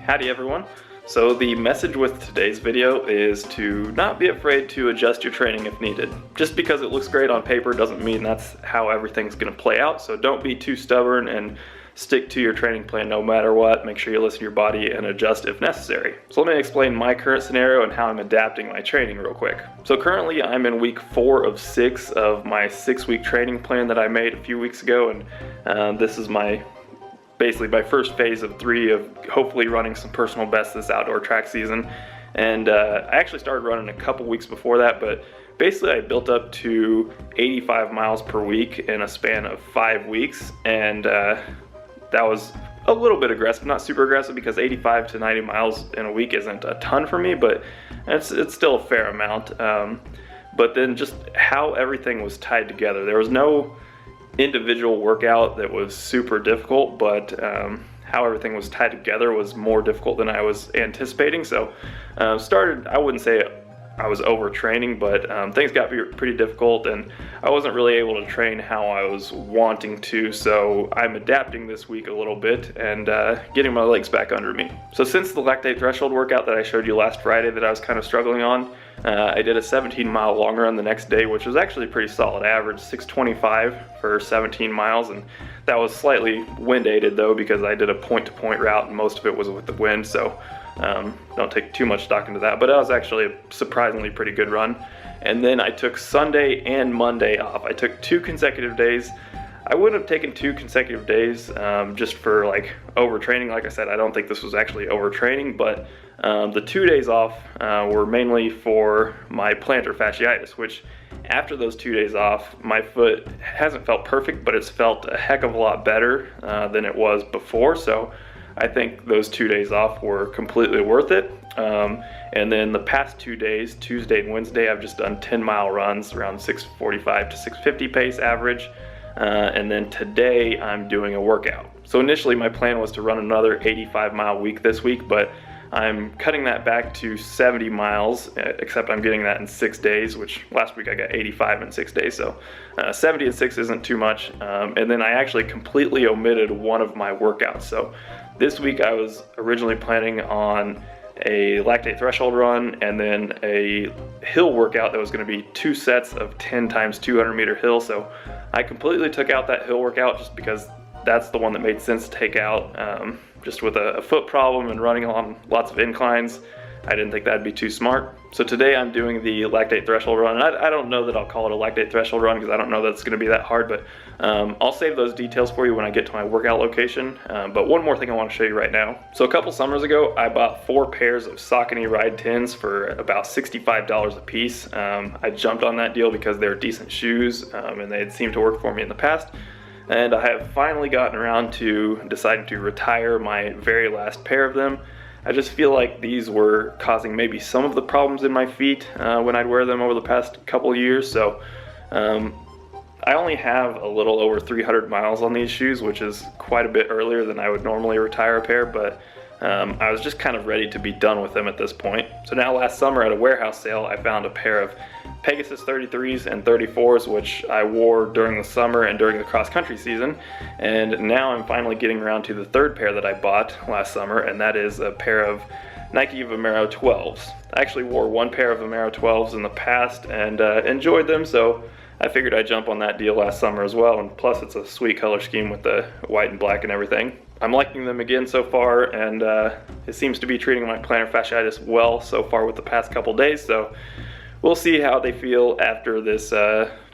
Howdy everyone. So the message with today's video is to not be afraid to adjust your training if needed. Just because it looks great on paper doesn't mean that's how everything's going to play out, so don't be too stubborn and stick to your training plan no matter what. Make sure you listen to your body and adjust if necessary. So let me explain my current scenario and how I'm adapting my training real quick. So currently I'm in week 4 of 6 of my 6-week training plan that I made a few weeks ago, and this is basically my first phase of 3 of hopefully running some personal bests this outdoor track season. And I actually started running a couple weeks before that, but basically I built up to 85 miles per week in a span of 5 weeks, and that was a little bit aggressive, not super aggressive, because 85 to 90 miles in a week isn't a ton for me, but it's still a fair amount. But then just how everything was tied together. There was no individual workout that was super difficult, but how everything was tied together was more difficult than I was anticipating. So I wouldn't say I was overtraining, but things got pretty difficult and I wasn't really able to train how I was wanting to, so I'm adapting this week a little bit and getting my legs back under me. So since the lactate threshold workout that I showed you last Friday that I was kind of struggling on, I did a 17-mile long run the next day, which was actually a pretty solid average, 6:25 for 17 miles, and that was slightly wind aided though, because I did a point-to-point route and most of it was with the wind, so don't take too much stock into that, but that was actually a surprisingly pretty good run. And then I took Sunday and Monday off. I took 2 consecutive days. I wouldn't have taken 2 consecutive days just for like overtraining. Like I said, I don't think this was actually overtraining, but the 2 days off were mainly for my plantar fasciitis, which after those 2 days off, my foot hasn't felt perfect, but it's felt a heck of a lot better than it was before. So I think those 2 days off were completely worth it. And then the past 2 days, Tuesday and Wednesday, I've just done 10-mile runs around 6:45 to 6:50 pace average. And then today I'm doing a workout. So initially my plan was to run another 85-mile week this week, but I'm cutting that back to 70 miles, except I'm getting that in 6 days, which last week I got 85 in 6 days, so 70 in 6 isn't too much. And then I actually completely omitted one of my workouts. So this week I was originally planning on a lactate threshold run and then a hill workout that was going to be 2 sets of 10 times 200 meter hill. So I completely took out that hill workout just because that's the one that made sense to take out. Just with a foot problem and running on lots of inclines, I didn't think that'd be too smart. So today I'm doing the lactate threshold run. I don't know that I'll call it a lactate threshold run because I don't know that it's going to be that hard, but I'll save those details for you when I get to my workout location. But one more thing I want to show you right now. So a couple summers ago, I bought 4 pairs of Saucony Ride 10s for about $65 a piece. I jumped on that deal because they're decent shoes and they had seemed to work for me in the past. And I have finally gotten around to deciding to retire my very last pair of them. I just feel like these were causing maybe some of the problems in my feet when I'd wear them over the past couple of years. So I only have a little over 300 miles on these shoes, which is quite a bit earlier than I would normally retire a pair, but I was just kind of ready to be done with them at this point. So now last summer at a warehouse sale, I found a pair of Pegasus 33s and 34s, which I wore during the summer and during the cross-country season. And now I'm finally getting around to the 3rd pair that I bought last summer, and that is a pair of Nike Vomero 12s. I actually wore 1 pair of Vomero 12s in the past and enjoyed them, so I figured I'd jump on that deal last summer as well, and plus it's a sweet color scheme with the white and black and everything. I'm liking them again so far, and it seems to be treating my plantar fasciitis well so far with the past couple days, so we'll see how they feel after this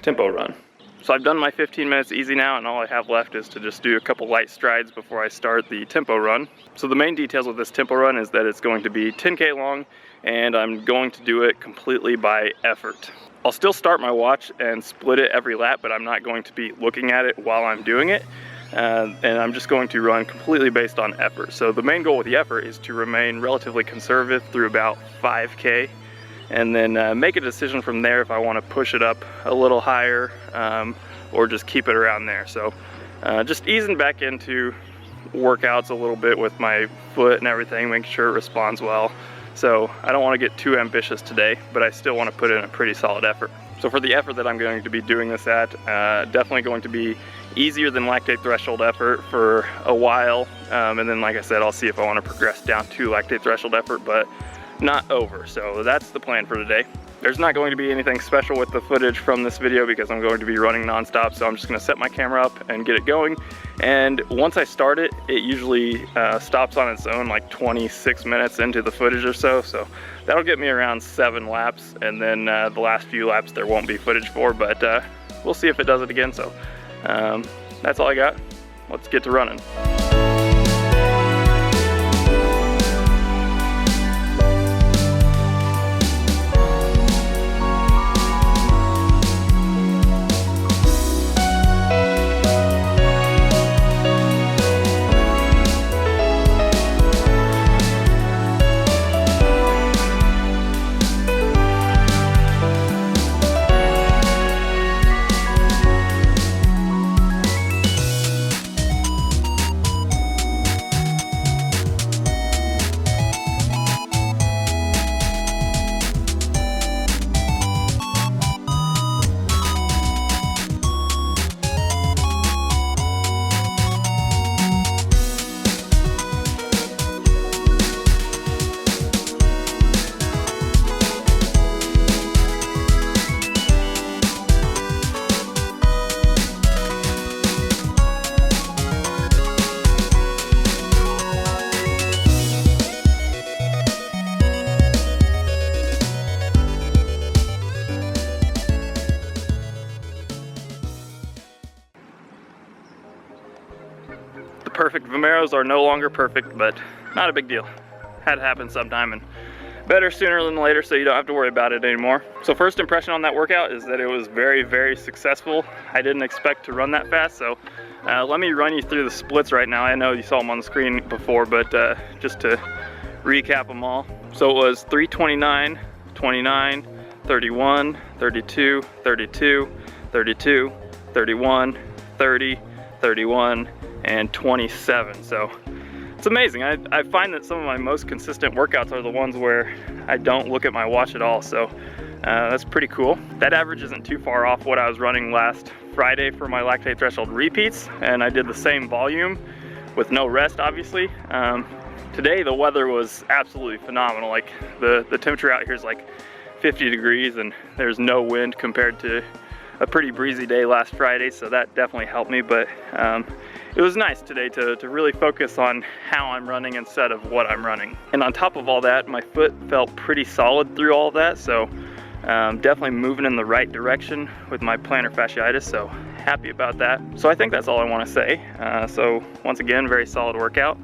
tempo run. So I've done my 15 minutes easy now, and all I have left is to just do a couple light strides before I start the tempo run. So the main details of this tempo run is that it's going to be 10K long, and I'm going to do it completely by effort. I'll still start my watch and split it every lap, but I'm not going to be looking at it while I'm doing it. And I'm just going to run completely based on effort. So the main goal with the effort is to remain relatively conservative through about 5K, and then make a decision from there if I want to push it up a little higher or just keep it around there. So just easing back into workouts a little bit with my foot and everything, making sure it responds well. So I don't want to get too ambitious today, but I still want to put in a pretty solid effort. So for the effort that I'm going to be doing this at, definitely going to be easier than lactate threshold effort for a while, And then, like I said, I'll see if I want to progress down to lactate threshold effort, but not over. So that's the plan for today. There's not going to be anything special with the footage from this video because I'm going to be running nonstop. So I'm just gonna set my camera up and get it going. And once I start it, it usually stops on its own like 26 minutes into the footage or so. So that'll get me around 7 laps. And then the last few laps there won't be footage for, but we'll see if it does it again. So that's all I got. Let's get to running. Perfect Barrows are no longer perfect, but not a big deal. Had to happen sometime, and better sooner than later, so you don't have to worry about it anymore. So first impression on that workout is that it was very, very successful. I didn't expect to run that fast, so let me run you through the splits right now. I know you saw them on the screen before, but just to recap them all. So it was 3:29, 29, 31, 32, 32, 32, 31, 30, 31, and 27. So it's amazing. I find that some of my most consistent workouts are the ones where I don't look at my watch at all. So that's pretty cool. That average isn't too far off what I was running last Friday for my lactate threshold repeats, and I did the same volume with no rest, obviously. Today the weather was absolutely phenomenal. Like the temperature out here is like 50 degrees and there's no wind compared to a pretty breezy day last Friday, so that definitely helped me. But it was nice today to really focus on how I'm running instead of what I'm running. And on top of all that, my foot felt pretty solid through all of that, so definitely moving in the right direction with my plantar fasciitis, so happy about that. So I think that's all I want to say. So once again, very solid workout.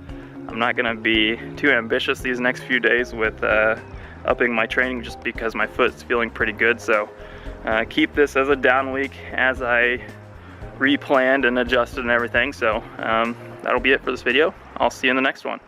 I'm not gonna be too ambitious these next few days with upping my training just because my foot's feeling pretty good. So keep this as a down week as I replanned and adjusted and everything. So that'll be it for this video. I'll see you in the next one.